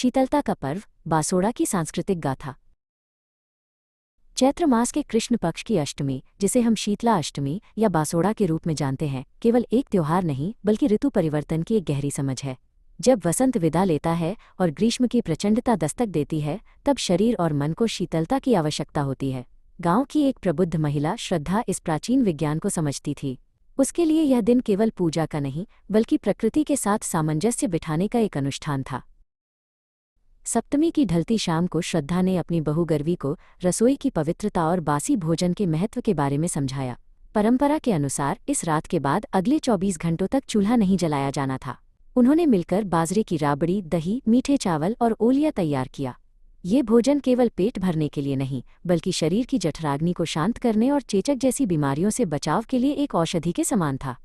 शीतलता का पर्व, बासोड़ा की सांस्कृतिक गाथा। चैत्र मास के कृष्ण पक्ष की अष्टमी, जिसे हम शीतला अष्टमी या बासोड़ा के रूप में जानते हैं, केवल एक त्योहार नहीं बल्कि ऋतु परिवर्तन की एक गहरी समझ है। जब वसंत विदा लेता है और ग्रीष्म की प्रचंडता दस्तक देती है, तब शरीर और मन को शीतलता की आवश्यकता होती है। गांव की एक प्रबुद्ध महिला श्रद्धा इस प्राचीन विज्ञान को समझती थी। उसके लिए यह दिन केवल पूजा का नहीं बल्कि प्रकृति के साथ सामंजस्य बिठाने का एक अनुष्ठान था। सप्तमी की ढलती शाम को श्रद्धा ने अपनी बहू गर्वी को रसोई की पवित्रता और बासी भोजन के महत्व के बारे में समझाया। परंपरा के अनुसार इस रात के बाद अगले 24 घंटों तक चूल्हा नहीं जलाया जाना था। उन्होंने मिलकर बाजरे की राबड़ी, दही, मीठे चावल और ओलिया तैयार किया। ये भोजन केवल पेट भरने के लिए नहीं बल्कि शरीर की जठराग्नि को शांत करने और चेचक जैसी बीमारियों से बचाव के लिए एक औषधि के समान था।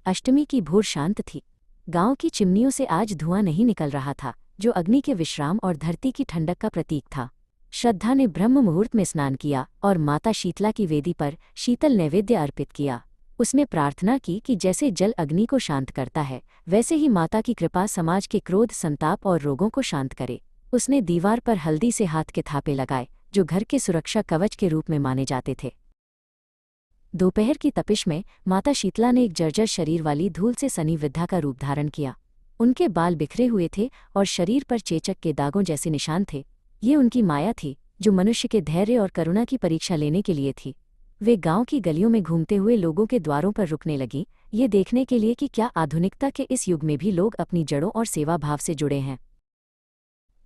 अष्टमी की भोर शांत थी। गांव की चिमनियों से आज धुआं नहीं निकल रहा था, जो अग्नि के विश्राम और धरती की ठंडक का प्रतीक था। श्रद्धा ने ब्रह्म मुहूर्त में स्नान किया और माता शीतला की वेदी पर शीतल नैवेद्य अर्पित किया। उसने प्रार्थना की कि जैसे जल अग्नि को शांत करता है, वैसे ही माता की कृपा समाज के क्रोध, संताप और रोगों को शांत करे। उसने दीवार पर हल्दी से हाथ के थापे लगाए, जो घर के सुरक्षा कवच के रूप में माने जाते थे। दोपहर की तपिश में माता शीतला ने एक जर्जर शरीर वाली धूल से सनी वृद्धा का रूप धारण किया। उनके बाल बिखरे हुए थे और शरीर पर चेचक के दागों जैसे निशान थे। ये उनकी माया थी, जो मनुष्य के धैर्य और करुणा की परीक्षा लेने के लिए थी। वे गांव की गलियों में घूमते हुए लोगों के द्वारों पर रुकने लगी, ये देखने के लिए कि क्या आधुनिकता के इस युग में भी लोग अपनी जड़ों और सेवा भाव से जुड़े हैं।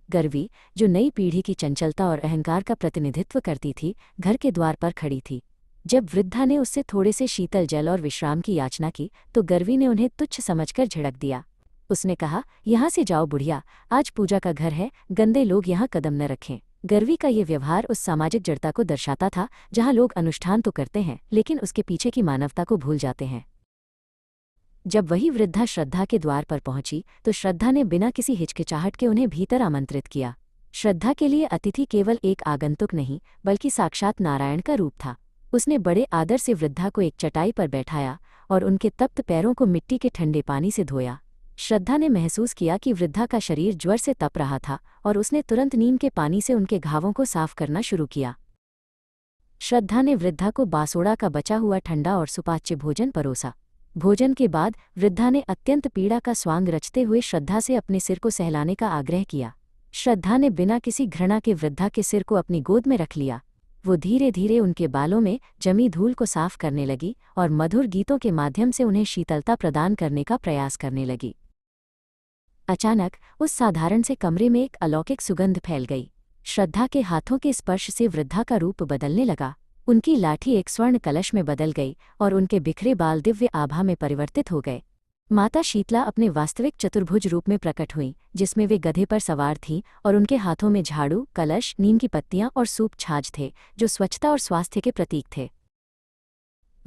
गर्वी, जो नई पीढ़ी की चंचलता और अहंकार का प्रतिनिधित्व करती थी, घर के द्वार पर खड़ी थी। जब वृद्धा ने उससे थोड़े से शीतल जल और विश्राम की याचना की, तो गर्वी ने उन्हें तुच्छ समझकर झिड़क दिया। उसने कहा, यहाँ से जाओ बुढ़िया, आज पूजा का घर है, गंदे लोग यहाँ कदम न रखें। गर्वी का ये व्यवहार उस सामाजिक जड़ता को दर्शाता था जहाँ लोग अनुष्ठान तो करते हैं लेकिन उसके पीछे की मानवता को भूल जाते हैं। जब वही वृद्धा श्रद्धा के द्वार पर पहुंची तो श्रद्धा ने बिना किसी हिचकिचाहट के उन्हें भीतर आमंत्रित किया। श्रद्धा के लिए अतिथि केवल एक आगंतुक नहीं बल्कि साक्षात नारायण का रूप था। उसने बड़े आदर से वृद्धा को एक चटाई पर बैठाया और उनके तप्त पैरों को मिट्टी के ठंडे पानी से धोया। श्रद्धा ने महसूस किया कि वृद्धा का शरीर ज्वर से तप रहा था और उसने तुरंत नीम के पानी से उनके घावों को साफ करना शुरू किया। श्रद्धा ने वृद्धा को बासोड़ा का बचा हुआ ठंडा और सुपाच्य भोजन परोसा। भोजन के बाद वृद्धा ने अत्यंत पीड़ा का स्वांग रचते हुए श्रद्धा से अपने सिर को सहलाने का आग्रह किया। श्रद्धा ने बिना किसी घृणा के वृद्धा के सिर को अपनी गोद में रख लिया। वो धीरे धीरे उनके बालों में जमी धूल को साफ करने लगी और मधुर गीतों के माध्यम से उन्हें शीतलता प्रदान करने का प्रयास करने लगी। अचानक उस साधारण से कमरे में एक अलौकिक सुगंध फैल गई। श्रद्धा के हाथों के स्पर्श से वृद्धा का रूप बदलने लगा। उनकी लाठी एक स्वर्ण कलश में बदल गई और उनके बिखरे बाल दिव्य आभा में परिवर्तित हो गए। माता शीतला अपने वास्तविक चतुर्भुज रूप में प्रकट हुईं, जिसमें वे गधे पर सवार थीं और उनके हाथों में झाड़ू, कलश, नीम की पत्तियां और सूप छाछ थे, जो स्वच्छता और स्वास्थ्य के प्रतीक थे।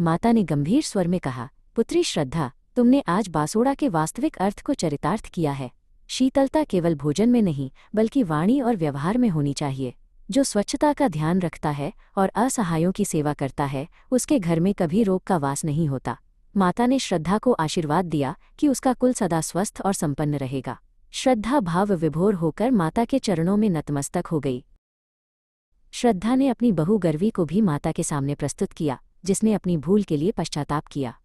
माता ने गंभीर स्वर में कहा, पुत्री श्रद्धा, तुमने आज बासोड़ा के वास्तविक अर्थ को चरितार्थ किया है। शीतलता केवल भोजन में नहीं बल्कि वाणी और व्यवहार में होनी चाहिए। जो स्वच्छता का ध्यान रखता है और असहायों की सेवा करता है, उसके घर में कभी रोग का वास नहीं होता। माता ने श्रद्धा को आशीर्वाद दिया कि उसका कुल सदा स्वस्थ और संपन्न रहेगा। श्रद्धा भाव विभोर होकर माता के चरणों में नतमस्तक हो गई। श्रद्धा ने अपनी बहू गर्वी को भी माता के सामने प्रस्तुत किया, जिसने अपनी भूल के लिए पश्चाताप किया।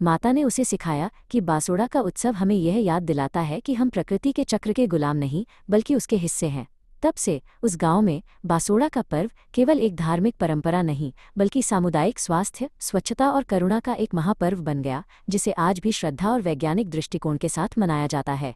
माता ने उसे सिखाया कि बासोड़ा का उत्सव हमें यह याद दिलाता है कि हम प्रकृति के चक्र के गुलाम नहीं बल्कि उसके हिस्से हैं। तब से उस गांव में बासोड़ा का पर्व केवल एक धार्मिक परंपरा नहीं बल्कि सामुदायिक स्वास्थ्य, स्वच्छता और करुणा का एक महापर्व बन गया, जिसे आज भी श्रद्धा और वैज्ञानिक दृष्टिकोण के साथ मनाया जाता है।